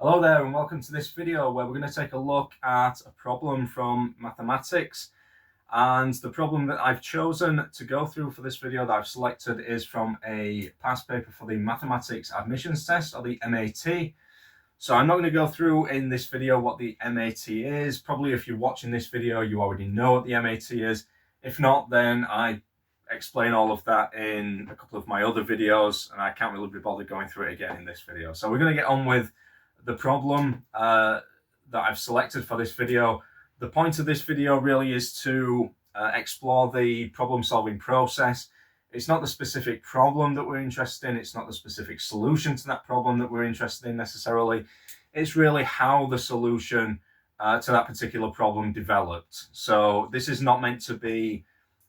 Hello there and welcome to this video where we're going to take a look at a problem from mathematics. And the problem that I've chosen to go through for this video that I've selected is from a past paper for the mathematics admissions test, or the MAT. So I'm not going to go through in this video what the MAT is. Probably if you're watching this video you already know what the MAT is. If not, then I explain all of that in a couple of my other videos and I can't really be bothered going through it again in this video. So we're going to get on with the problem that I've selected for this video. The point of this video really is to explore the problem-solving process. It's not the specific problem that we're interested in. It's not the specific solution to that problem that we're interested in necessarily. It's really how the solution to that particular problem developed. So this is not meant to be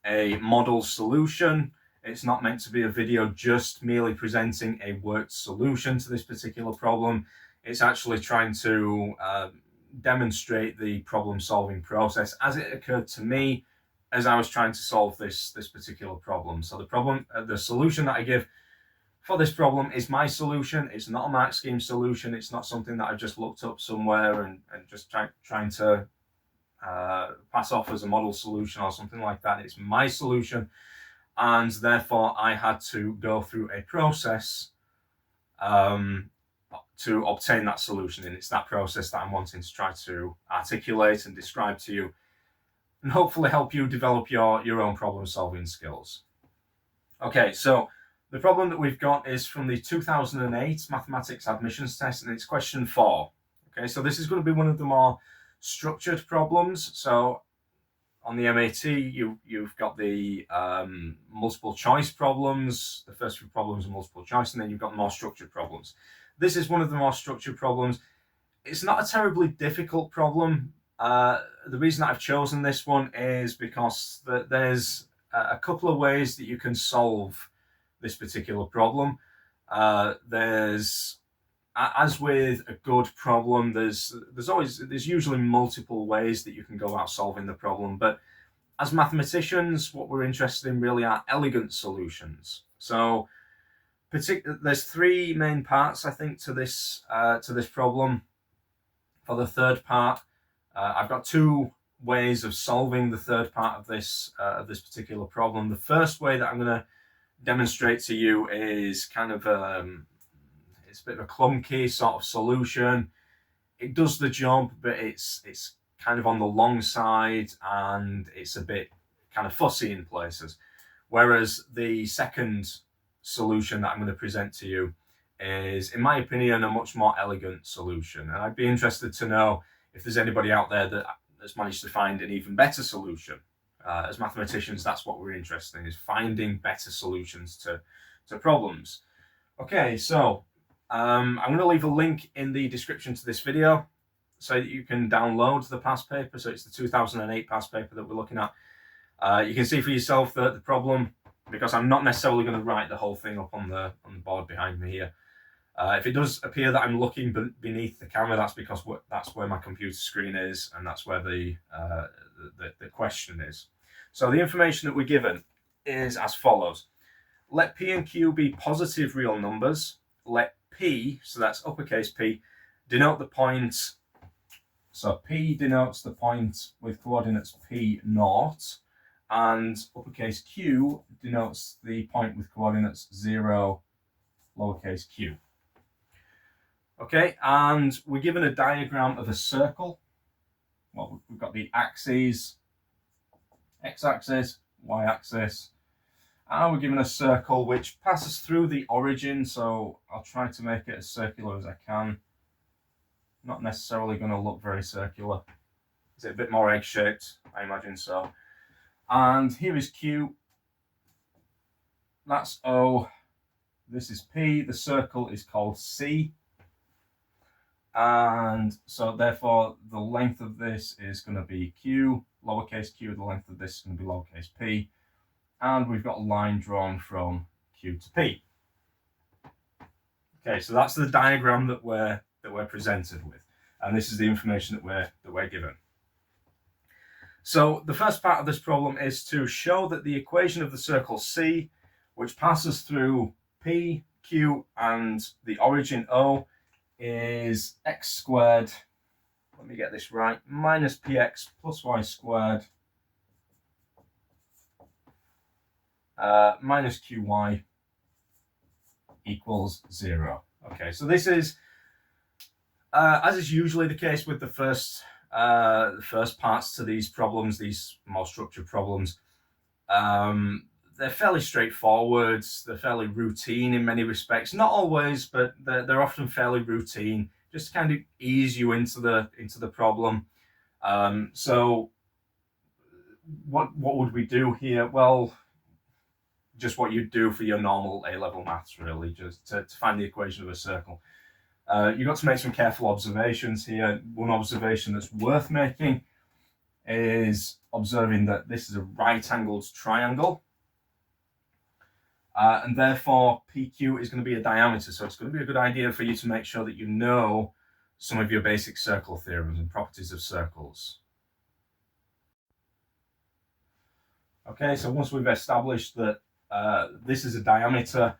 a model solution. It's not meant to be a video just merely presenting a worked solution to this particular problem. It's actually trying to demonstrate the problem-solving process as it occurred to me as I was trying to solve this particular problem. So the solution that I give for this problem is my solution. It's not a mark scheme solution. It's not something that I've just looked up somewhere and just trying to pass off as a model solution or something like that. It's my solution, and therefore I had to go through a process to obtain that solution, and it's that process that I'm wanting to try to articulate and describe to you and hopefully help you develop your own problem-solving skills. Okay, so the problem that we've got is from the 2008 mathematics admissions test, and it's question 4. Okay, so this is going to be one of the more structured problems. So on the MAT, you've got the multiple choice problems. The first few problems are multiple choice, and then you've got more structured problems. This is one of the more structured problems. It's not a terribly difficult problem. The reason that I've chosen this one is because there's a couple of ways that you can solve this particular problem. There's, as with a good problem, there's usually multiple ways that you can go about solving the problem. But as mathematicians, what we're interested in really are elegant solutions. So there's 3 main parts, I think, to this problem. For the third part, I've got 2 ways of solving the third part of this particular problem. The first way that I'm going to demonstrate to you is kind of it's a bit of a clunky sort of solution. It does the job, but it's kind of on the long side and it's a bit kind of fussy in places. Whereas the second solution that I'm going to present to you is, in my opinion, a much more elegant solution. And I'd be interested to know if there's anybody out there that's managed to find an even better solution. As mathematicians, that's what we're interested in, is finding better solutions to problems. Okay, so I'm going to leave a link in the description to this video so that you can download the past paper. So it's the 2008 past paper that we're looking at. You can see for yourself that the problem, because I'm not necessarily going to write the whole thing up on the board behind me here. If it does appear that I'm looking beneath the camera, that's because that's where my computer screen is, and that's where the question is. So the information that we're given is as follows. Let P and Q be positive real numbers. Let P, so that's uppercase P, denote the point. So P denotes the point with coordinates P0, and uppercase Q denotes the point with coordinates 0, lowercase q. Okay, and we're given a diagram of a circle. Well, we've got the axes, x-axis, y-axis, and we're given a circle which passes through the origin, so I'll try to make it as circular as I can. Not necessarily going to look very circular. Is it a bit more egg-shaped? I imagine so. And here is Q. That's O. This is P. The circle is called C. And so therefore the length of this is going to be Q, lowercase q. The length of this is going to be lowercase p. And we've got a line drawn from Q to P. Okay, so that's the diagram that we're presented with. And this is the information that we're given. So the first part of this problem is to show that the equation of the circle C, which passes through P, Q, and the origin O, is x squared, let me get this right, minus px plus y squared minus qy equals 0. Okay, so this is, as is usually the case with the first parts to these problems, these more structured problems, they're fairly straightforward. They're fairly routine in many respects. Not always, but they're often fairly routine, just to kind of ease you into the problem. So what would we do here? Well, just what you'd do for your normal A-level maths, really, just to find the equation of a circle. You've got to make some careful observations here. One observation that's worth making is observing that this is a right-angled triangle. And therefore, PQ is going to be a diameter. So it's going to be a good idea for you to make sure that you know some of your basic circle theorems and properties of circles. Okay, so once we've established that this is a diameter,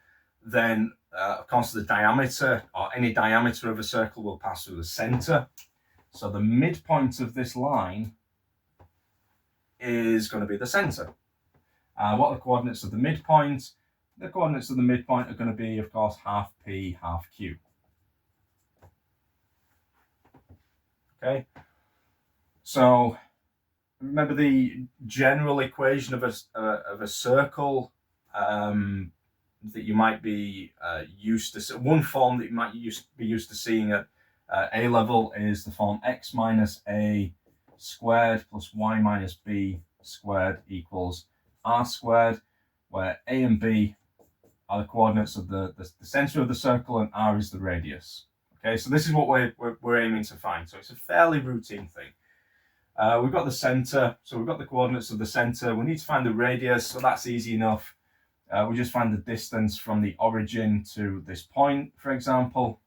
then of course the diameter, or any diameter of a circle, will pass through the center. So the midpoint of this line is going to be the center. What are the coordinates of the midpoint? The coordinates of the midpoint are going to be, of course, half p, half q. Okay, so remember the general equation of a circle that you might be used to. One form that you might be used to seeing at A level is the form x minus a squared plus y minus b squared equals r squared, where a and b are the coordinates of the center of the circle and r is the radius. Okay, so this is what we're aiming to find. So it's a fairly routine thing. We've got the center, so we've got the coordinates of the center. We need to find the radius, so that's easy enough. We just find the distance from the origin to this point, for example,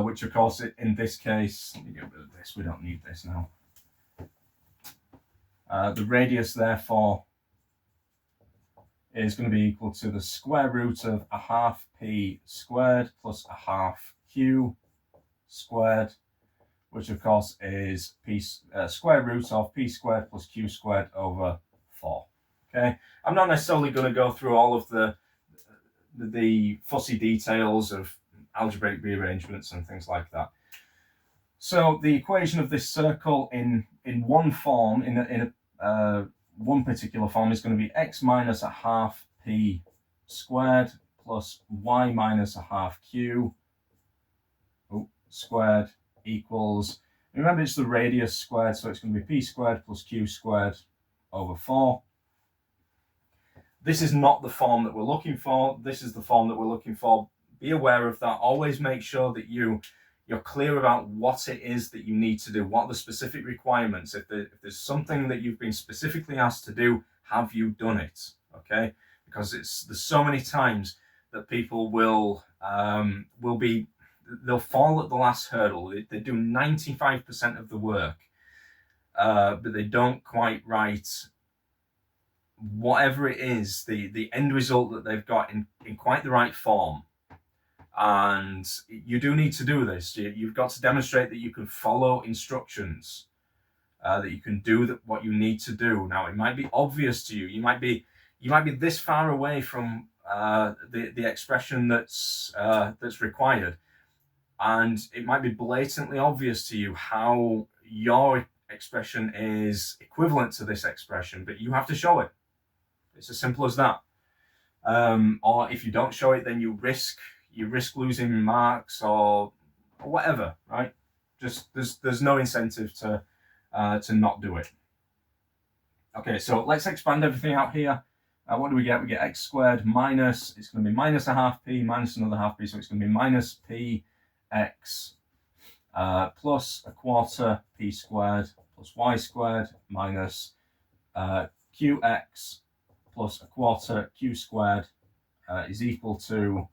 which of course in this case, let me get rid of this, we don't need this now. The radius therefore is going to be equal to the square root of a half p squared plus a half q squared, which of course is p square root of p squared plus q squared over 4. Okay, I'm not necessarily going to go through all of the fussy details of algebraic rearrangements and things like that. So the equation of this circle in one form, in one particular form, is going to be x minus a half p squared plus y minus a half q squared equals, remember it's the radius squared, so it's going to be p squared plus q squared over 4. This is not the form that we're looking for. This is the form that we're looking for. Be aware of that. Always make sure that you're clear about what it is that you need to do, what are the specific requirements. If there's something that you've been specifically asked to do, have you done it? Okay, because there's so many times that people they'll fall at the last hurdle. They do 95% of the work, but they don't quite write whatever it is, the end result that they've got in quite the right form. And you do need to do this. You've got to demonstrate that you can follow instructions, that you can do what you need to do. Now, it might be obvious to you. You might be this far away from the expression that's required, and it might be blatantly obvious to you how your expression is equivalent to this expression, but you have to show it. It's as simple as that. Or if you don't show it, then you risk losing marks or whatever, right? Just there's no incentive to not do it. Okay, so let's expand everything out here. What do we get? We get x squared minus, it's going to be minus a half p minus another half p, so it's going to be minus p x plus a quarter p squared plus y squared minus qx plus a quarter q squared is equal to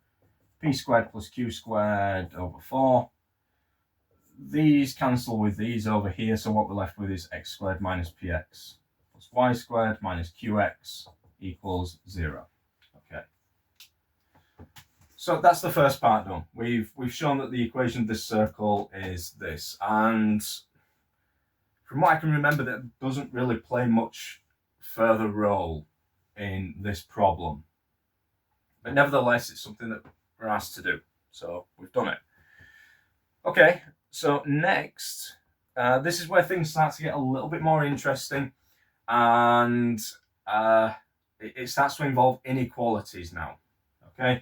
p squared plus q squared over 4. These cancel with these over here, so what we're left with is x squared minus px plus y squared minus qx equals 0. Okay. So that's the first part done. We've shown that the equation of this circle is this, and from what I can remember, that doesn't really play much further role in this problem. But nevertheless, it's something that we're asked to do. So we've done it. Okay, so next, this is where things start to get a little bit more interesting, and it starts to involve inequalities now. Okay.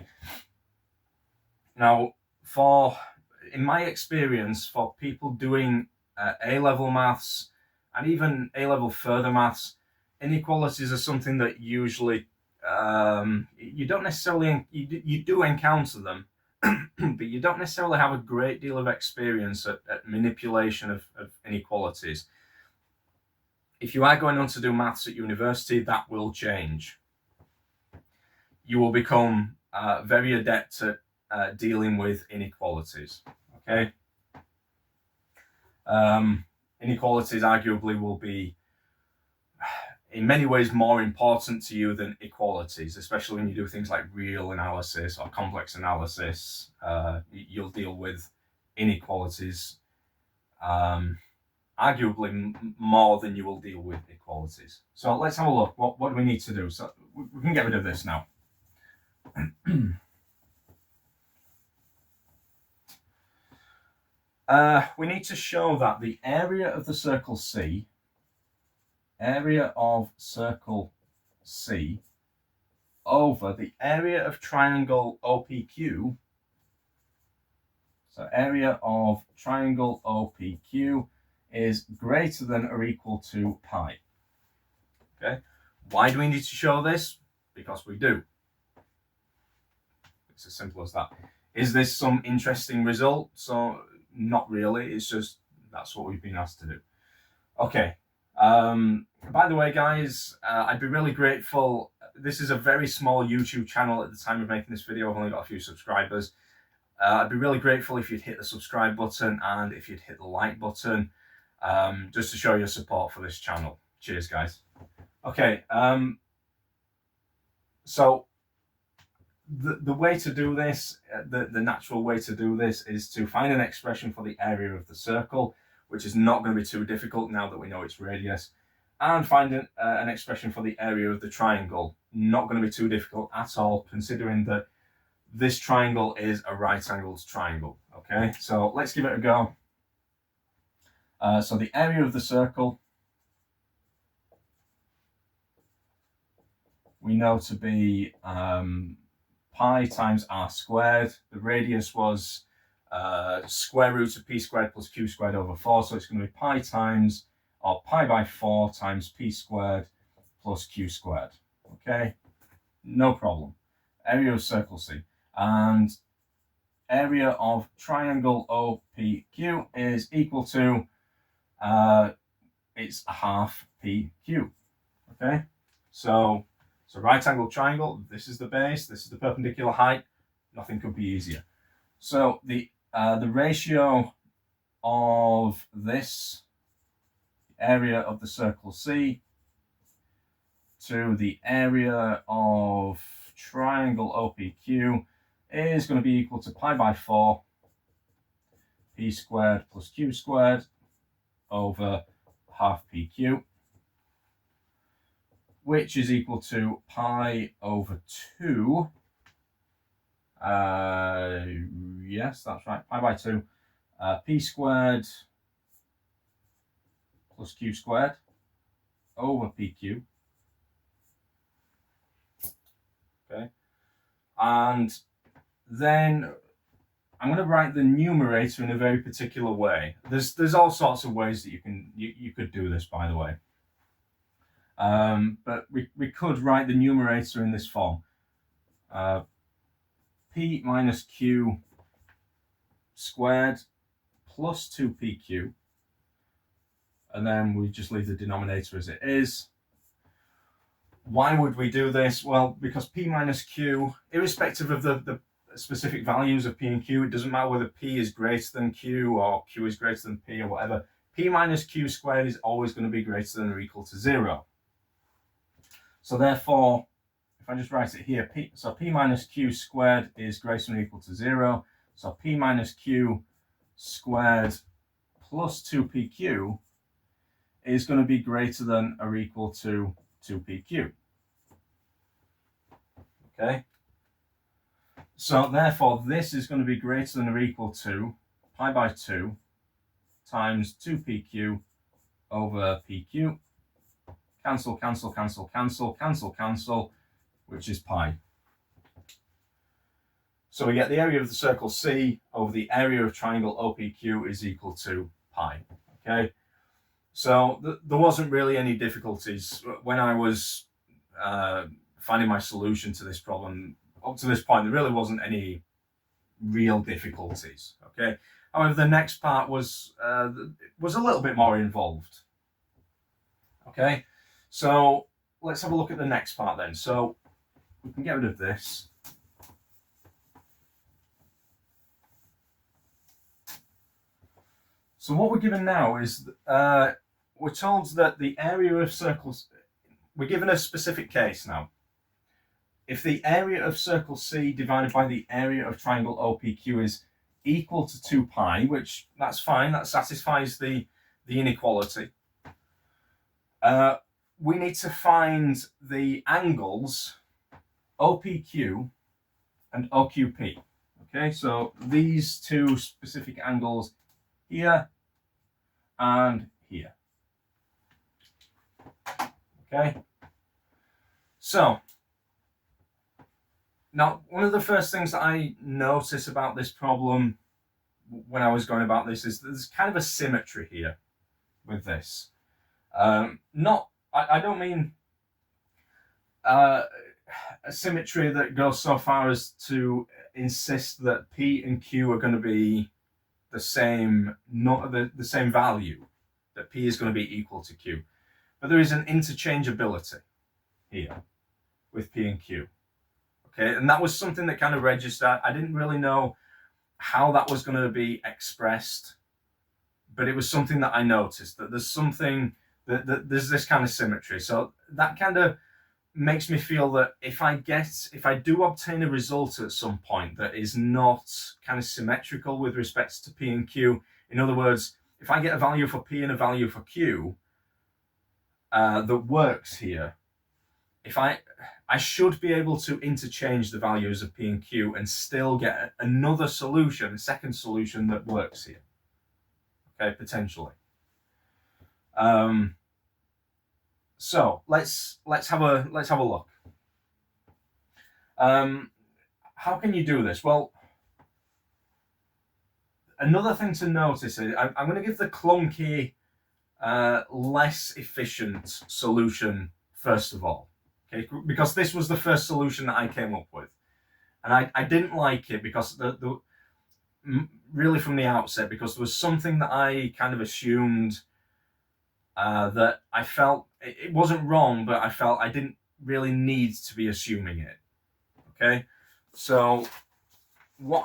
Now, in my experience, for people doing A-level maths and even A-level further maths, inequalities are something that usually you don't necessarily, you do encounter them, but you don't necessarily have a great deal of experience at manipulation of inequalities. If you are going on to do maths at university, that will change. You will become very adept at dealing with inequalities. Okay. Inequalities arguably will be in many ways more important to you than equalities, especially when you do things like real analysis or complex analysis. You'll deal with inequalities arguably more than you will deal with equalities. So let's have a look. What do we need to do? So we can get rid of this now. We need to show that the area of the circle C, over the area of triangle OPQ, so area of triangle OPQ is greater than or equal to pi. Okay, why do we need to show this? Because we do. It's as simple as that. Is this some interesting result? So not really, it's just that's what we've been asked to do. Okay, by the way, guys, I'd be really grateful. This is a very small YouTube channel at the time of making this video. I've only got a few subscribers. I'd be really grateful if you'd hit the subscribe button and if you'd hit the like button, just to show your support for this channel. Cheers, guys. Okay, so the way to do this, the natural way to do this is to find an expression for the area of the circle, which is not going to be too difficult now that we know its radius, and find an expression for the area of the triangle. Not going to be too difficult at all, considering that this triangle is a right-angled triangle. Okay, so let's give it a go. So the area of the circle we know to be pi times r squared. The radius was square root of p squared plus q squared over 4, so it's going to be pi times, or pi by 4 times p squared plus q squared. Okay, no problem. Area of circle C. And area of triangle OPQ is equal to, it's half PQ. Okay, so it's a right angle triangle. This is the base, this is the perpendicular height. Nothing could be easier. So the ratio of this area of the circle C to the area of triangle OPQ is going to be equal to pi by 4 p squared plus q squared over half PQ, which is equal to pi over 2. Yes, that's right, pi by 2 p squared plus q squared over PQ. Okay, and then I'm going to write the numerator in a very particular way. There's all sorts of ways that you could do this, by the way. But we could write the numerator in this form. P minus q squared plus 2pq, and then we just leave the denominator as it is. Why would we do this? Well, because p minus q, irrespective of the specific values of p and q, it doesn't matter whether p is greater than q or q is greater than p or whatever, p minus q squared is always going to be greater than or equal to 0. So therefore, if if I just write it here, so p minus q squared is greater than or equal to 0. So p minus q squared plus 2pq is going to be greater than or equal to 2pq. Okay? So therefore, this is going to be greater than or equal to pi by 2 times 2pq over pq. Cancel, cancel, cancel, cancel, cancel, cancel, which is pi. So we get the area of the circle C over the area of triangle OPQ is equal to pi. Okay? So there wasn't really any difficulties when I was finding my solution to this problem. Up to this point, there really wasn't any real difficulties. Okay. However, the next part was a little bit more involved. Okay. So let's have a look at the next part then. So we can get rid of this. So what we're given now is we're told that the area of circles. We're given a specific case now. If the area of circle C divided by the area of triangle OPQ is equal to 2 pi, which that's fine, that satisfies the inequality. We need to find the angles OPQ and OQP. Okay, so these two specific angles here and here. Okay, so now, one of the first things that I noticed about this problem when I was going about this is there's kind of a symmetry here with this. I don't mean a symmetry that goes so far as to insist that P and Q are going to be the same, not the same value, that P is going to be equal to Q. But there is an interchangeability here with P and Q. Okay, and that was something that kind of registered. I didn't really know how that was going to be expressed, but it was something that I noticed, that there's something, that there's this kind of symmetry. So that kind of makes me feel that if I do obtain a result at some point that is not kind of symmetrical with respect to P and Q, in other words, if I get a value for P and a value for Q that works here, I should be able to interchange the values of P and Q and still get another solution, a second solution that works here. Okay, potentially. So let's have a look. How can you do this? Well, another thing to notice is I'm going to give the clunky, less efficient solution first of all. Okay, because this was the first solution that I came up with, and I didn't like it because really from the outset, because there was something that I kind of assumed that I felt it wasn't wrong, but I felt I didn't really need to be assuming it. Okay, so there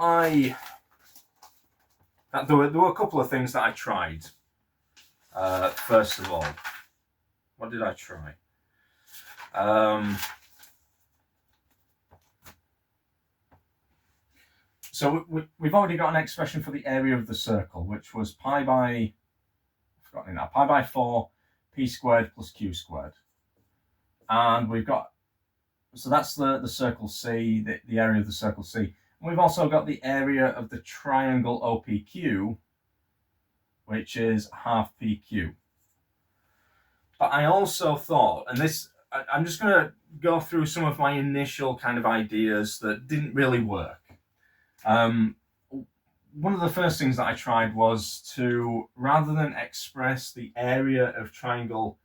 were a couple of things that I tried. First of all, what did I try? So we've already got an expression for the area of the circle, which was pi by 4 p squared plus q squared. And we've got, so that's the circle C, the area of the circle C. And we've also got the area of the triangle OPQ, which is half PQ. But I also thought, and this, I'm just going to go through some of my initial kind of ideas that didn't really work. One of the first things that I tried was to, rather than express the area of triangle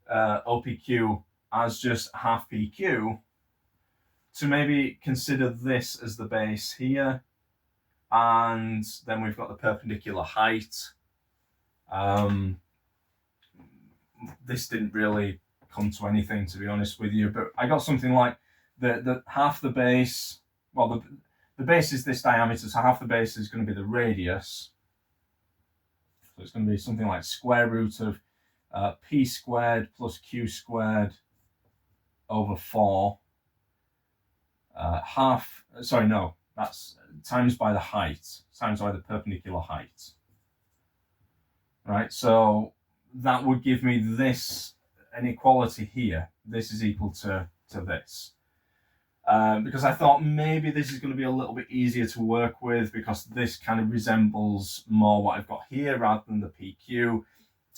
OPQ as just half PQ, to maybe consider this as the base here, and then we've got the perpendicular height. This didn't really come to anything, to be honest with you, but I got something like the half the base, well, the base is this diameter, so half the base is going to be the radius. So it's going to be something like square root of p squared plus q squared over 4. that's times by the height, times by the perpendicular height. Right, so that would give me this inequality here. This is equal to this. Because I thought maybe this is going to be a little bit easier to work with because this kind of resembles more what I've got here rather than the PQ.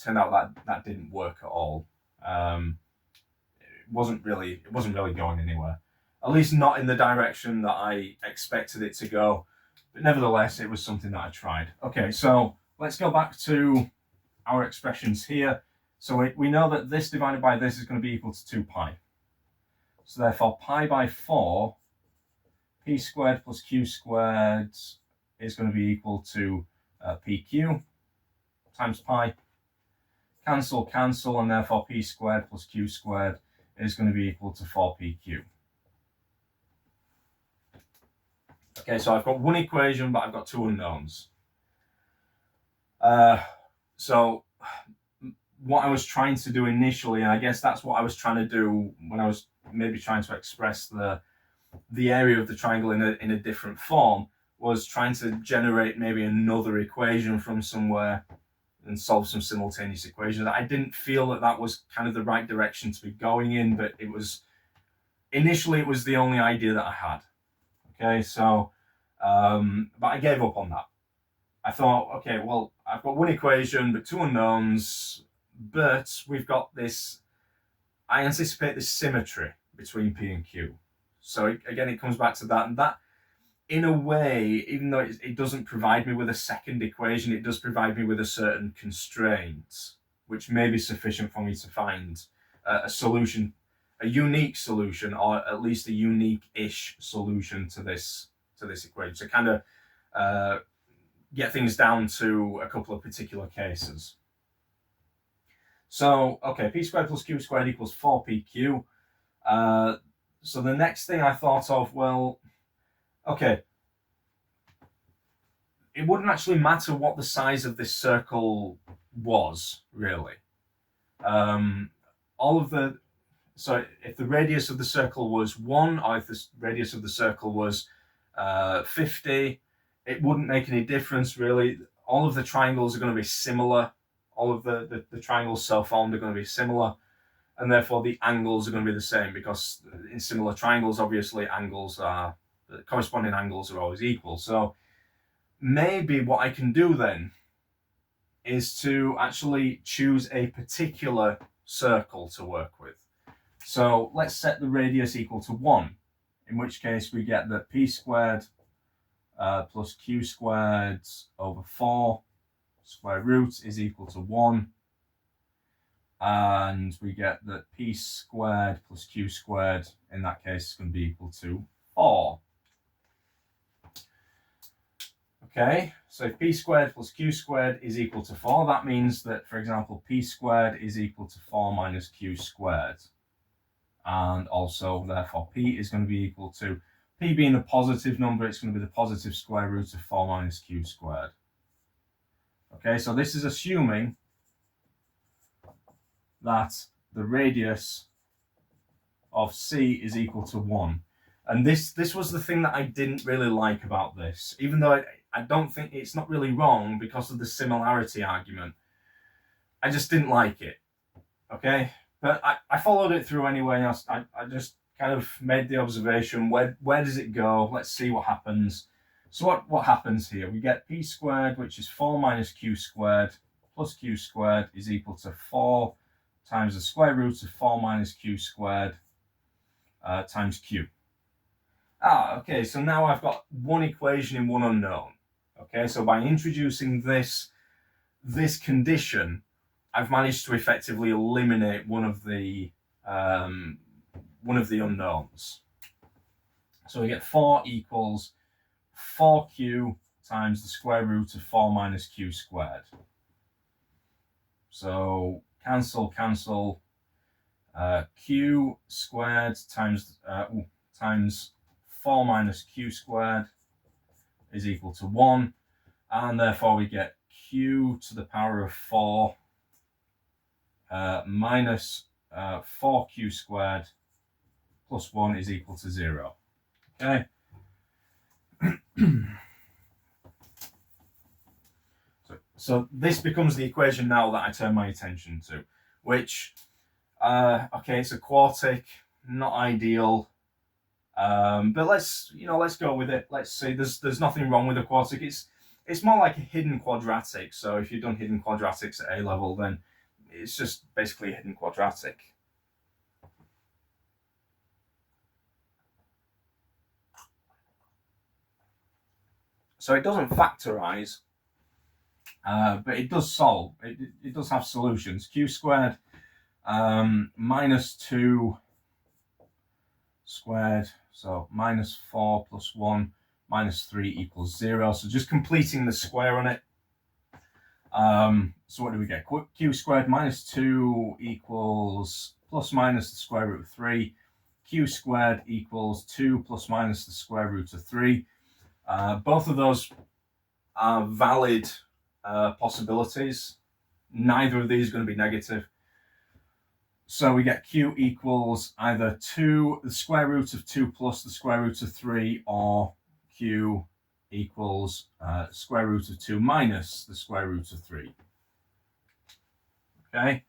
Turned out that didn't work at all. It wasn't really going anywhere. At least not in the direction that I expected it to go. But nevertheless, it was something that I tried. Okay, so let's go back to our expressions here. So we know that this divided by this is going to be equal to 2 pi. So therefore, pi by 4, p squared plus q squared is going to be equal to pq times pi. Cancel, cancel, and therefore p squared plus q squared is going to be equal to 4pq. Okay, so I've got one equation, but I've got two unknowns. So what I was trying to do initially, and I guess that's what I was trying to do when I was maybe trying to express the area of the triangle in a different form, was trying to generate maybe another equation from somewhere and solve some simultaneous equations. I didn't feel that was kind of the right direction to be going in, but initially it was the only idea that I had. Okay, so, but I gave up on that. I thought, okay, well, I've got one equation, but two unknowns, but we've got this, I anticipate this symmetry between P and Q. So again, it comes back to that, and that, in a way, even though it doesn't provide me with a second equation, it does provide me with a certain constraint, which may be sufficient for me to find a solution, a unique solution, or at least a unique-ish solution to this equation. So kind of get things down to a couple of particular cases. So, okay, p squared plus q squared equals 4pq. So the next thing I thought of, well, okay, it wouldn't actually matter what the size of this circle was, really. So if the radius of the circle was 1, or if the radius of the circle was 50, it wouldn't make any difference, really. All of the triangles are going to be similar. All of the triangles so formed are going to be similar. And therefore, the angles are going to be the same, because in similar triangles, obviously, corresponding angles are always equal. So maybe what I can do then is to actually choose a particular circle to work with. So let's set the radius equal to 1, in which case we get that p squared plus q squared over 4 square root is equal to 1. And we get that p squared plus q squared, in that case, is going to be equal to 4. Okay, so if p squared plus q squared is equal to 4, that means that, for example, p squared is equal to 4 minus q squared. And also, therefore, p is going to be equal to, p being a positive number, it's going to be the positive square root of 4 minus q squared. Okay, so this is assuming that the radius of C is equal to 1. And this was the thing that I didn't really like about this, even though I don't think it's not really wrong because of the similarity argument. I just didn't like it, okay? But I followed it through anyway. I just kind of made the observation, where does it go? Let's see what happens. So what happens here? We get p squared, which is 4 minus q squared, plus q squared is equal to 4 times the square root of 4 minus q squared times q. Okay, so now I've got one equation in one unknown. Okay, so by introducing this condition, I've managed to effectively eliminate one of the unknowns. So we get 4 equals 4q times the square root of 4 minus q squared. So cancel, cancel. Q squared times 4 minus q squared is equal to 1, and therefore we get q to the power of 4 minus 4q squared plus 1 is equal to 0. Okay. So this becomes the equation now that I turn my attention to, which, okay, it's a quartic, not ideal, but let's go with it. Let's see. There's nothing wrong with a quartic. It's more like a hidden quadratic. So if you've done hidden quadratics at A level, then it's just basically a hidden quadratic. So it doesn't factorize, but it does solve. It does have solutions. Q squared minus 2 squared, so minus 4 plus 1 minus 3 equals 0. So just completing the square on it. So what do we get? Q squared minus 2 equals plus minus the square root of 3. Q squared equals 2 plus minus the square root of 3. Both of those are valid possibilities. Neither of these is going to be negative. So we get Q equals either 2, the square root of 2 plus the square root of 3, or Q equals square root of 2 minus the square root of 3. Okay.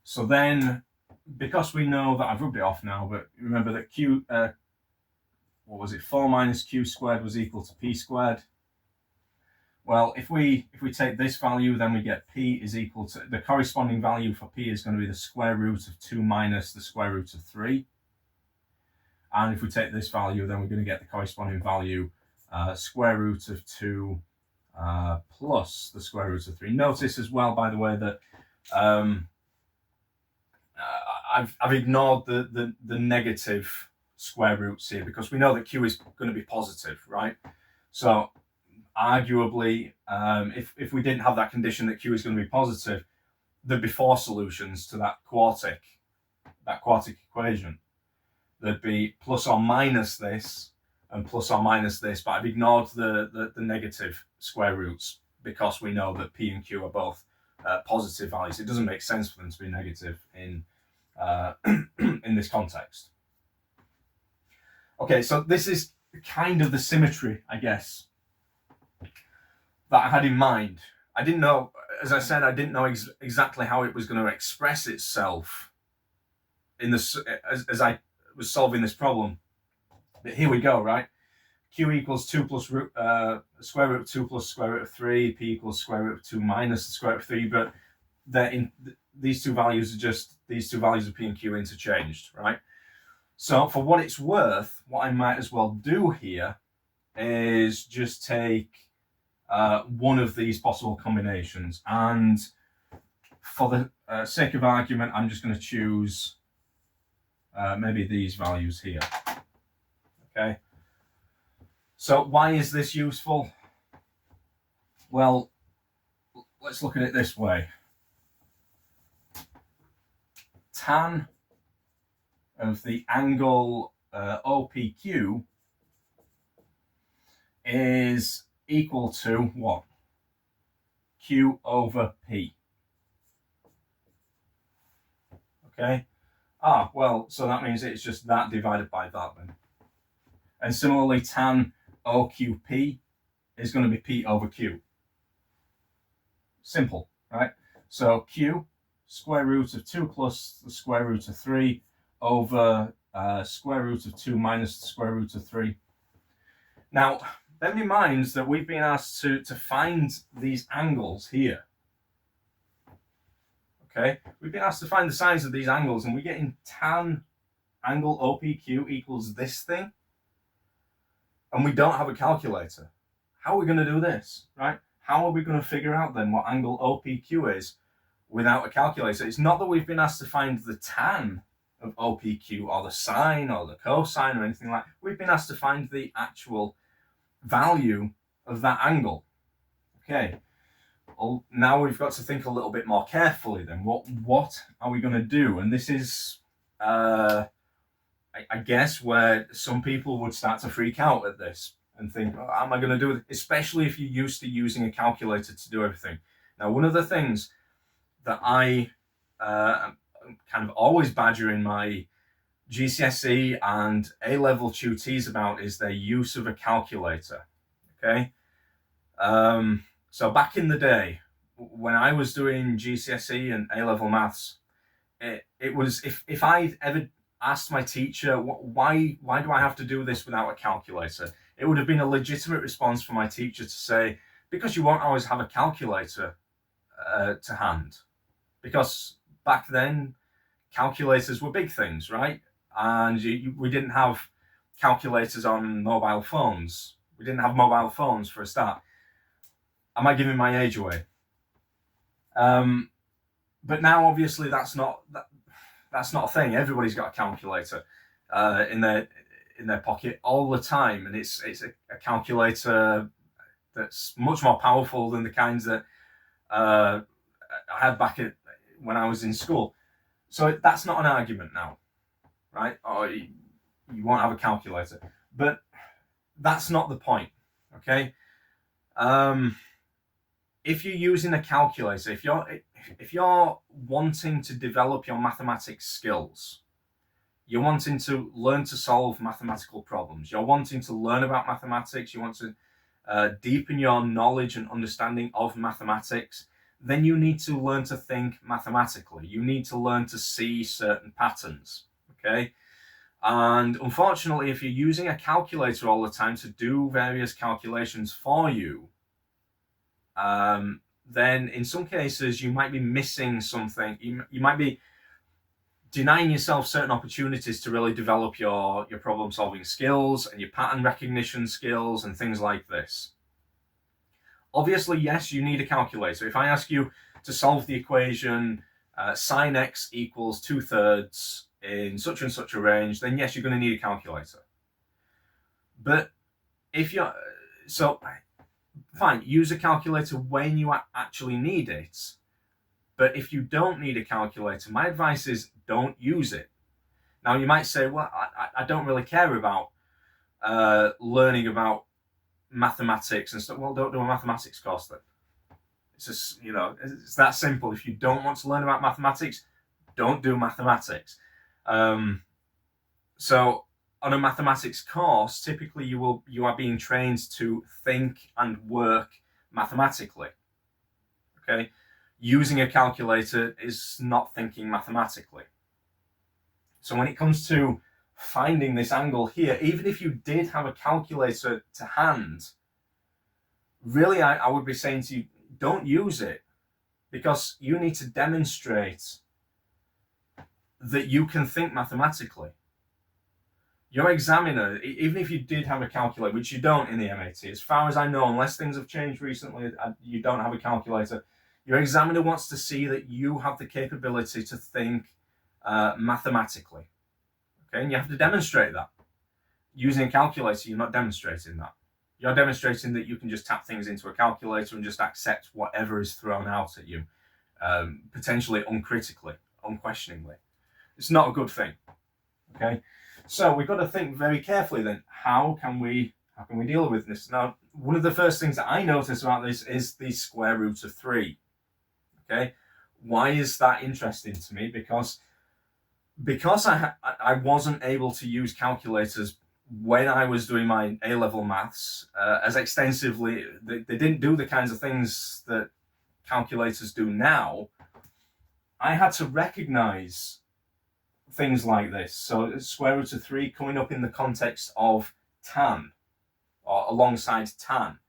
So then, because we know that I've rubbed it off now, but remember that Q, what was it, 4 minus Q squared was equal to P squared. Well, if we take this value, then we get P is equal to, the corresponding value for P is going to be the square root of 2 minus the square root of 3. And if we take this value, then we're going to get the corresponding value, square root of 2 plus the square root of 3. Notice as well, by the way, that I've ignored the negative square roots here, because we know that Q is going to be positive, right? So arguably, if we didn't have that condition that Q is going to be positive, there'd be 4 solutions to that quartic equation. There'd be plus or minus this and plus or minus this, but I've ignored the negative square roots because we know that P and Q are both positive values. It doesn't make sense for them to be negative in in this context. Okay, so this is kind of the symmetry, I guess, that I had in mind. I didn't know, as I said, I didn't know exactly how it was going to express itself in this as I was solving this problem. But here we go, right? Q equals 2 plus square root of 2 plus square root of 3. P equals square root of 2 minus the square root of 3. But these two values are just these two values of P and Q interchanged, right? So for what it's worth, what I might as well do here is just take one of these possible combinations, and for the sake of argument, I'm just going to choose maybe these values here. Okay. So why is this useful? Well, let's look at it this way. Tan of the angle OPQ is equal to what? Q over P. Okay. Well, so that means it's just that divided by that then. And similarly, tan OQP is going to be P over Q. Simple, right? So Q, square root of 2 plus the square root of 3 over square root of 2 minus the square root of 3. Now, bear in mind that we've been asked to find these angles here. Okay, we've been asked to find the size of these angles, and we're getting tan angle OPQ equals this thing, and we don't have a calculator. How are we going to do this, right? How are we going to figure out then what angle OPQ is without a calculator? It's not that we've been asked to find the tan of OPQ or the sine or the cosine or anything like that. We've been asked to find the actual value of that angle. Okay. Well, now we've got to think a little bit more carefully then. What are we going to do? And this is, I guess, where some people would start to freak out at this and think, oh, how am I going to do it? Especially if you're used to using a calculator to do everything. Now, one of the things that I am kind of always badgering my GCSE and A-level tutees about is their use of a calculator. Okay, so back in the day when I was doing GCSE and A-level maths, it was if I ever asked my teacher why do I have to do this without a calculator, it would have been a legitimate response from my teacher to say, because you won't always have a calculator to hand, because back then calculators were big things, right? And we didn't have calculators on mobile phones. We didn't have mobile phones for a start. Am I giving my age away? But now, obviously, that's not a thing. Everybody's got a calculator in their pocket all the time, and it's a calculator that's much more powerful than the kinds that I had back when I was in school. So that's not an argument now, right? Or you won't have a calculator, but that's not the point. Okay. If you're using a calculator, if you're wanting to develop your mathematics skills, you're wanting to learn to solve mathematical problems, you're wanting to learn about mathematics, you want to deepen your knowledge and understanding of mathematics, then you need to learn to think mathematically. You need to learn to see certain patterns, okay? And unfortunately, if you're using a calculator all the time to do various calculations for you, then in some cases you might be missing something. You might be denying yourself certain opportunities to really develop your problem solving skills and your pattern recognition skills and things like this. Obviously, yes, you need a calculator. If I ask you to solve the equation sine x equals 2/3 in such and such a range, then yes, you're going to need a calculator. But if you're fine, use a calculator when you actually need it. But if you don't need a calculator, my advice is don't use it. Now, you might say, well, I don't really care about learning about mathematics and stuff. Well, don't do a mathematics course then. It's just, it's that simple. If you don't want to learn about mathematics, don't do mathematics. So on a mathematics course, typically you are being trained to think and work mathematically. Okay, using a calculator is not thinking mathematically. So when it comes to finding this angle here, even if you did have a calculator to hand, really I would be saying to you, don't use it, because you need to demonstrate that you can think mathematically. Your examiner, even if you did have a calculator, which you don't in the MAT, as far as I know, unless things have changed recently, you don't have a calculator, your examiner wants to see that you have the capability to think mathematically. Okay, and you have to demonstrate that. Using a calculator, you're not demonstrating that. You're demonstrating that you can just tap things into a calculator and just accept whatever is thrown out at you, potentially uncritically, unquestioningly. It's not a good thing. Okay, so we've got to think very carefully then, how can we deal with this? Now, one of the first things that I notice about this is the square root of 3. Okay, why is that interesting to me? Because I wasn't able to use calculators when I was doing my A-level maths as extensively. They didn't do the kinds of things that calculators do now. I had to recognize things like this. So square root of 3 coming up in the context of tan, or alongside tan,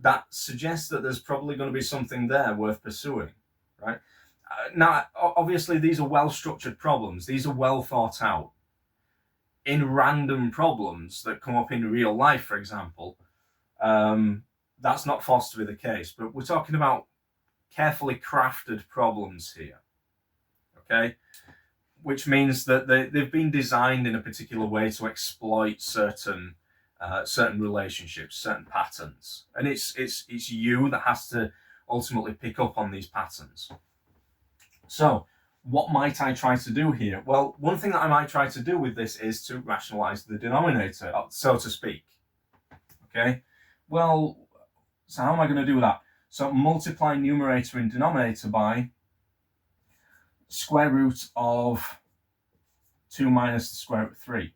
that suggests that there's probably going to be something there worth pursuing, right? Now, obviously, these are well-structured problems. These are well thought out. In random problems that come up in real life, for example, that's not forced to be the case. But we're talking about carefully crafted problems here, okay? Which means that they've been designed in a particular way to exploit certain relationships, certain patterns. And it's you that has to ultimately pick up on these patterns. So what might I try to do here? Well, one thing that I might try to do with this is to rationalize the denominator, so to speak. Okay, well, so how am I going to do that? So multiply numerator and denominator by square root of 2 minus the square root of 3.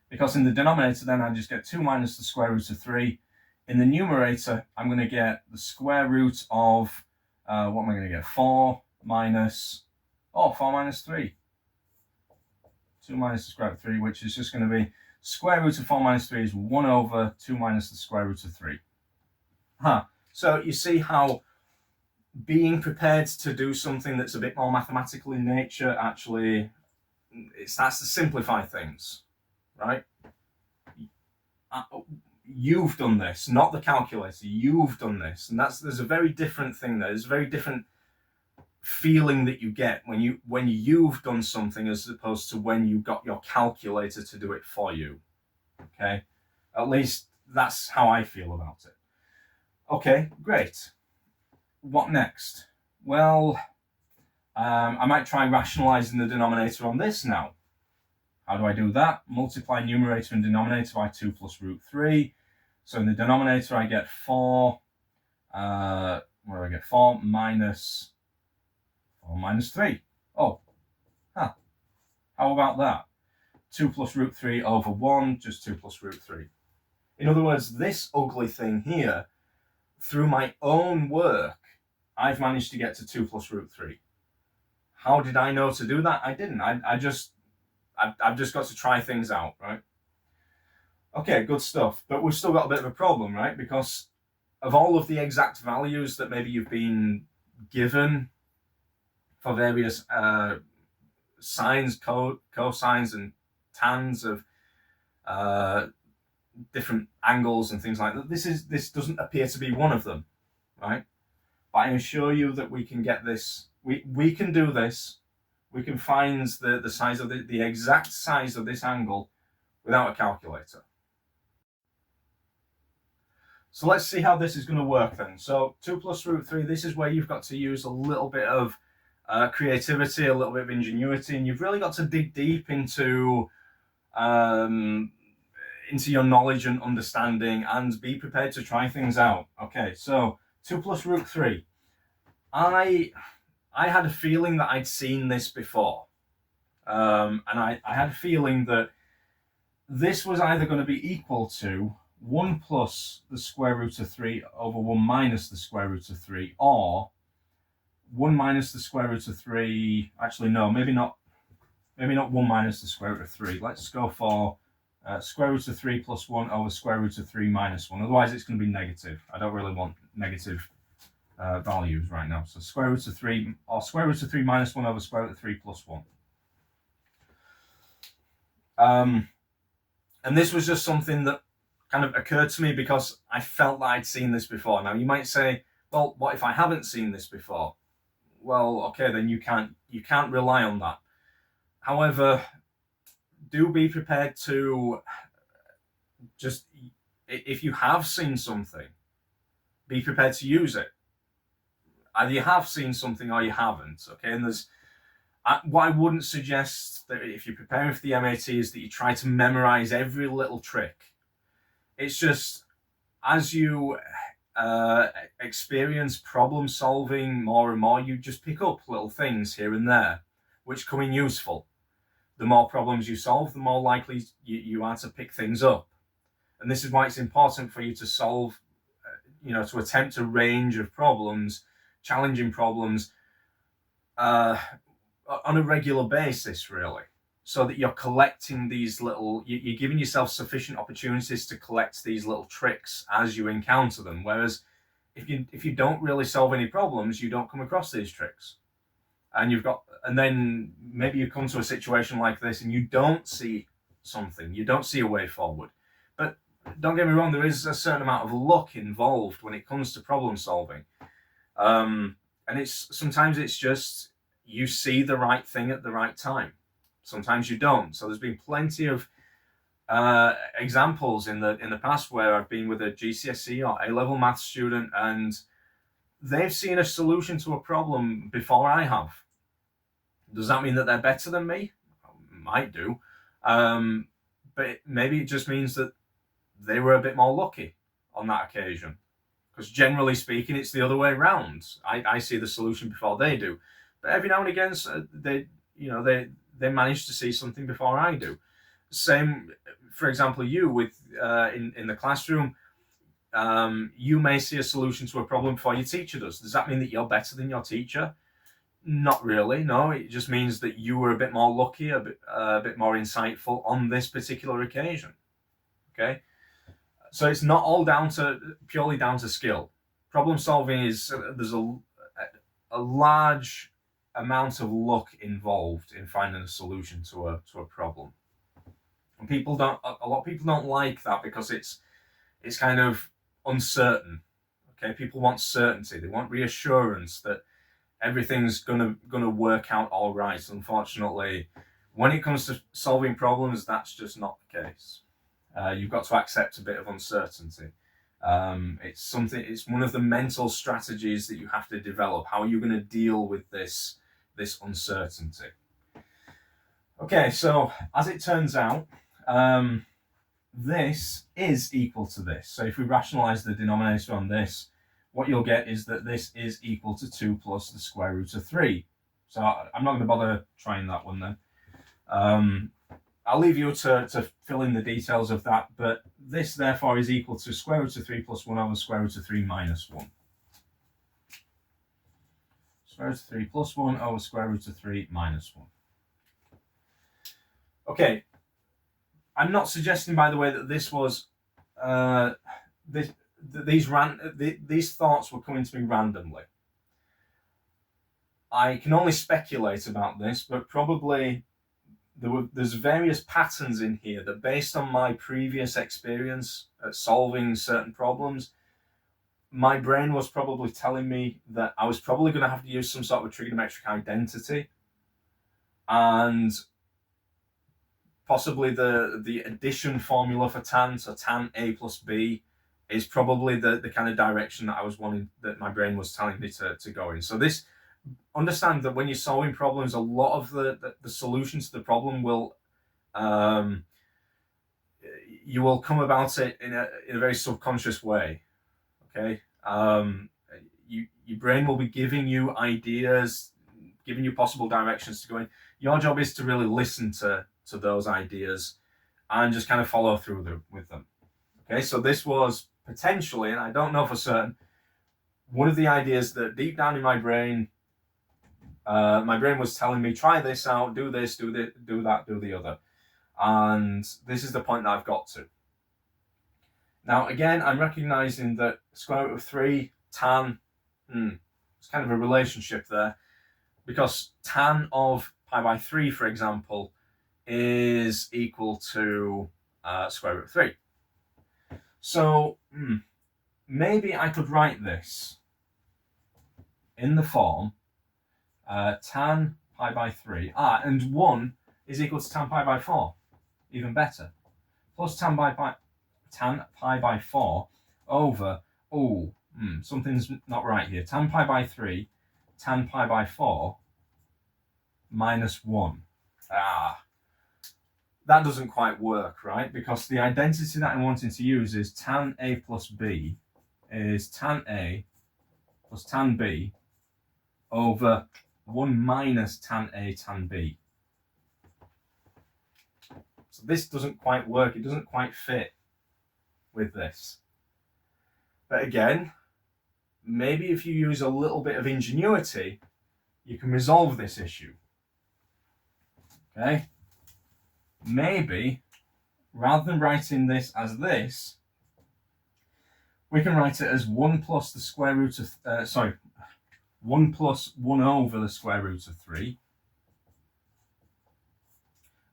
Because in the denominator then I just get 2 minus the square root of 3. In the numerator, I'm going to get the square root of, what am I going to get? 4 minus 3. 2 minus the square root of 3, which is just going to be square root of 4 minus 3 is 1 over 2 minus the square root of 3. So you see how being prepared to do something that's a bit more mathematical in nature actually, it starts to simplify things, right? You've done this, not the calculator. You've done this, and there's a very different thing there. There's a very different feeling that you get when you've done something as opposed to when you got your calculator to do it for you. Okay, at least that's how I feel about it. Okay, great. What next? Well, I might try rationalizing the denominator on this now. How do I do that? Multiply numerator and denominator by 2 plus root 3. So in the denominator I get 4, what do I get? 4 minus 3. Oh, how about that? 2 plus root 3 over 1, just 2 plus root 3. In other words, this ugly thing here, through my own work, I've managed to get to 2 plus root 3. How did I know to do that? I didn't. I've just got to try things out, right? Okay, good stuff. But we've still got a bit of a problem, right? Because of all of the exact values that maybe you've been given for various sines, cosines, and tans of different angles and things like that, this doesn't appear to be one of them, right? But I assure you that we can get this. We can do this. We can find the size of the exact size of this angle without a calculator. So let's see how this is going to work then. So 2 plus root 3, this is where you've got to use a little bit of creativity, a little bit of ingenuity, and you've really got to dig deep into your knowledge and understanding and be prepared to try things out. Okay, so 2 plus root 3. I had a feeling that I'd seen this before. And I had a feeling that this was either going to be equal to 1 plus the square root of 3 over 1 minus the square root of 3, or 1 minus the square root of 3. Actually, no, maybe not 1 minus the square root of 3. Let's go for square root of 3 plus 1 over square root of 3 minus 1. Otherwise, it's going to be negative. I don't really want negative values right now. So square root of 3, or square root of 3 minus 1 over square root of 3 plus 1. And this was just something that kind of occurred to me because I felt that I'd seen this before. Now you might say, well, what if I haven't seen this before? Well, okay, then you can't rely on that. However, do be prepared to just, if you have seen something, be prepared to use it. Either you have seen something or you haven't, okay? And what I wouldn't suggest that if you're preparing for the MAT is that you try to memorize every little trick. It's just, as you experience problem solving more and more, you just pick up little things here and there, which come in useful. The more problems you solve, the more likely you are to pick things up. And this is why it's important for you to solve, to attempt a range of problems, challenging problems, on a regular basis, really, so that you're collecting these little, you're giving yourself sufficient opportunities to collect these little tricks as you encounter them. Whereas if you don't really solve any problems, you don't come across these tricks. And then maybe you come to a situation like this and you don't see something, you don't see a way forward. But don't get me wrong, there is a certain amount of luck involved when it comes to problem solving. And sometimes it's just, you see the right thing at the right time. Sometimes you don't. So there's been plenty of examples in the past where I've been with a GCSE or A-level maths student and they've seen a solution to a problem before I have. Does that mean that they're better than me? Might do. But maybe it just means that they were a bit more lucky on that occasion. Because generally speaking, it's the other way around. I see the solution before they do. But every now and again, they manage to see something before I do. Same, for example, you with in the classroom, you may see a solution to a problem before your teacher does. Does that mean that you're better than your teacher? Not really. No, it just means that you were a bit more lucky, a bit more insightful on this particular occasion. Okay, so it's not all purely down to skill. Problem solving is there's a large amount of luck involved in finding a solution to a problem, and a lot of people don't like that because it's kind of uncertain. Okay, people want certainty. They want reassurance that everything's gonna work out all right. Unfortunately, when it comes to solving problems, that's just not the case. You've got to accept a bit of uncertainty. It's one of the mental strategies that you have to develop. How are you going to deal with this uncertainty? Okay, so as it turns out, this is equal to this. So if we rationalize the denominator on this, what you'll get is that this is equal to 2 plus the square root of 3. So I'm not going to bother trying that one then. I'll leave you to fill in the details of that, but this therefore is equal to square root of 3 plus 1 over square root of 3 minus 1. Square root of 3 plus 1 over square root of 3 minus 1. Okay, I'm not suggesting, by the way, that this was these thoughts were coming to me randomly. I can only speculate about this, but probably there's various patterns in here that, based on my previous experience at solving certain problems, my brain was probably telling me that I was probably going to have to use some sort of trigonometric identity, and possibly the addition formula for tan, so tan A plus B, is probably the kind of direction that I was wanting, that my brain was telling me to go in. So this, understand that when you're solving problems, a lot of the solutions to the problem will you will come about it in a very subconscious way. Okay, your brain will be giving you ideas, giving you possible directions to go in. Your job is to really listen to those ideas and just kind of follow through with them. Okay, so this was potentially, and I don't know for certain, one of the ideas that deep down in my brain was telling me, try this out, do this, do that, do the other. And this is the point that I've got to. Now, again, I'm recognizing that square root of 3, tan, it's kind of a relationship there, because tan of pi by 3, for example, is equal to square root of 3. So maybe I could write this in the form tan pi by 3, and 1 is equal to tan pi by 4, even better, plus tan pi by 4 over, something's not right here, tan pi by 3, tan pi by 4 minus 1. That doesn't quite work, right? Because the identity that I'm wanting to use is tan A plus B is tan A plus tan B over 1 minus tan A tan B. So this doesn't quite work. It doesn't quite fit with this. But again, maybe if you use a little bit of ingenuity, you can resolve this issue. Okay? Maybe, rather than writing this as this, we can write it as 1 plus the square root of, 1 plus 1 over the square root of 3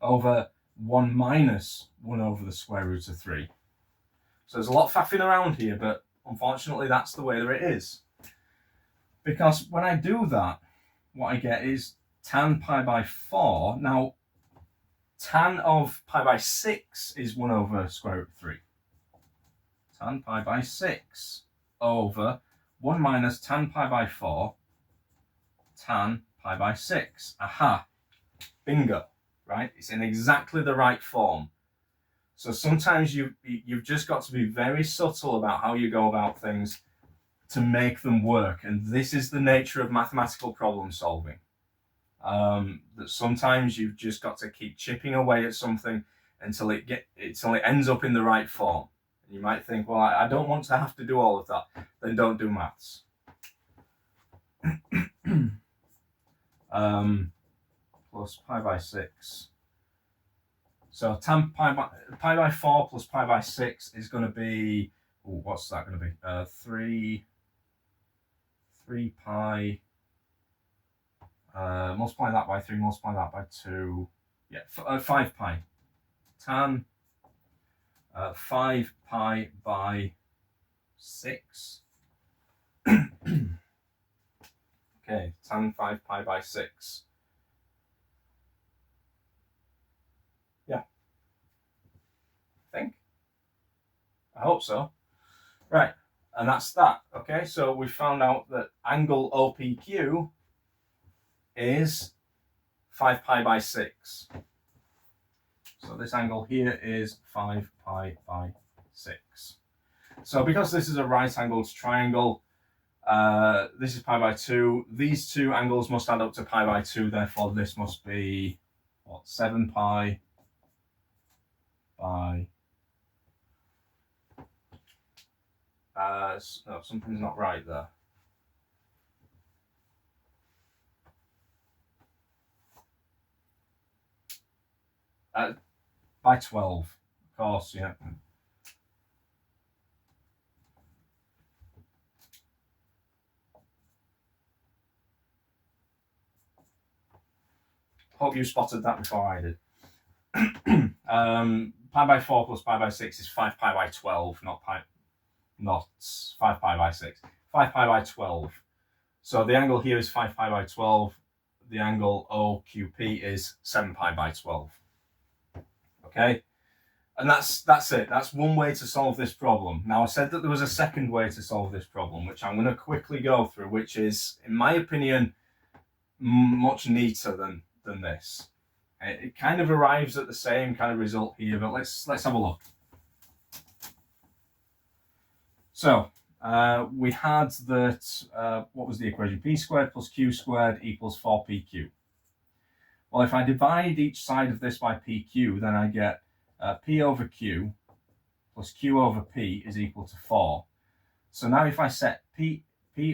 over 1 minus 1 over the square root of 3. So there's a lot of faffing around here, but unfortunately that's the way that it is. Because when I do that, what I get is tan pi by 4. Now, tan of pi by 6 is 1 over square root of 3. Tan pi by 6 over 1 minus tan pi by 4, tan pi by 6. Aha, bingo, right? It's in exactly the right form. So sometimes you've just got to be very subtle about how you go about things to make them work. And this is the nature of mathematical problem solving. that sometimes you've just got to keep chipping away at something until it ends up in the right form. And you might think, well, I don't want to have to do all of that. Then don't do maths. Plus pi by 6. So tan pi by 4 plus pi by 6 is going to be, what's that going to be? 3 pi, multiply that by 3, multiply that by 2, yeah, 5 pi. Tan 5 pi by 6. Okay, tan 5 pi by 6. Yeah. I hope so. Right, and that's that. Okay, so we found out that angle OPQ is 5 pi by 6. So this angle here is 5 pi by 6. So because this is a right angled triangle, this is pi by 2. These two angles must add up to pi by 2. Therefore, this must be, what, 7 pi by... no, something's not right there. By 12, of course, yeah. Hope you spotted that before I did. Pi by 4 plus pi by 6 is 5 pi by 12, not 5 pi by 6. 5 pi by 12. So the angle here is 5 pi by 12. The angle OQP is 7 pi by 12. Okay, and that's it. That's one way to solve this problem. Now, I said that there was a second way to solve this problem, which I'm going to quickly go through, which is, in my opinion, much neater than this. It kind of arrives at the same kind of result here, but let's have a look. So we had that, what was the equation? P squared plus Q squared equals 4PQ. Well, if I divide each side of this by PQ, then I get P over Q plus Q over P is equal to 4. So now if I set P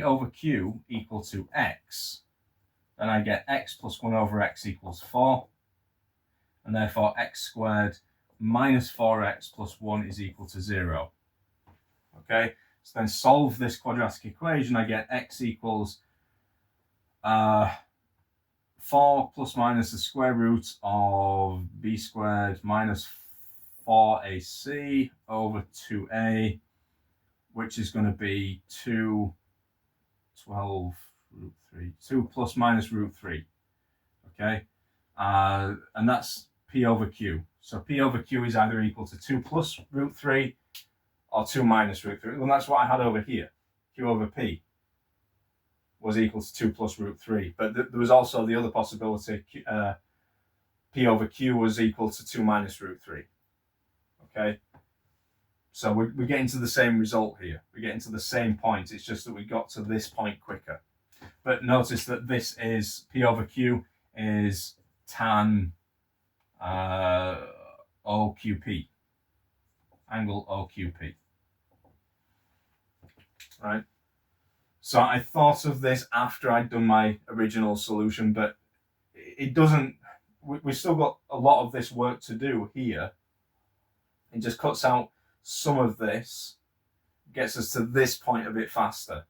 over Q equal to X, then I get X plus 1 over X equals 4. And therefore X squared minus 4X plus 1 is equal to 0. Okay, so then solve this quadratic equation. I get X equals 4 plus minus the square root of b squared minus 4ac over 2a, which is going to be 2 root 3, 2 plus minus root 3. Okay, and that's p over q. So p over q is either equal to 2 plus root 3 or 2 minus root 3. Well, that's what I had over here. Q over p was equal to 2 plus root 3. But there was also the other possibility, p over q was equal to 2 minus root 3. Okay? So we're getting to the same result here. We're getting to the same point. It's just that we got to this point quicker. But notice that this is, p over q is tan OQP. Angle OQP. Right? So I thought of this after I'd done my original solution, but it doesn't, we've still got a lot of this work to do here. It just cuts out some of this, gets us to this point a bit faster.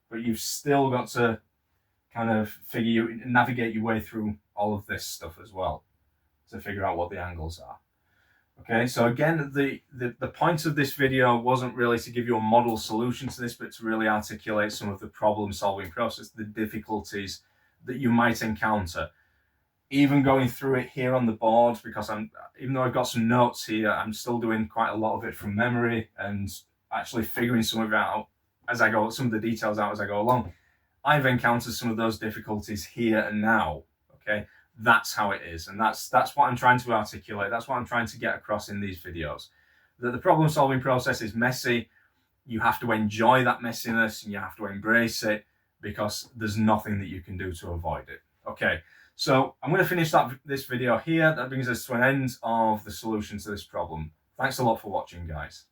But you've still got to kind of navigate your way through all of this stuff as well to figure out what the angles are. Okay, so again, the point of this video wasn't really to give you a model solution to this, but to really articulate some of the problem-solving process, the difficulties that you might encounter. Even going through it here on the board, because even though I've got some notes here, I'm still doing quite a lot of it from memory and actually figuring some of it out as I go, some of the details out as I go along. I've encountered some of those difficulties here and now, okay? That's how it is, and that's what I'm trying to articulate. That's what I'm trying to get across in these videos. That the problem-solving process is messy. You have to enjoy that messiness, and you have to embrace it, because there's nothing that you can do to avoid it. Okay, So I'm going to finish this video here. That brings us to an end of the solution to this problem. Thanks a lot for watching, guys.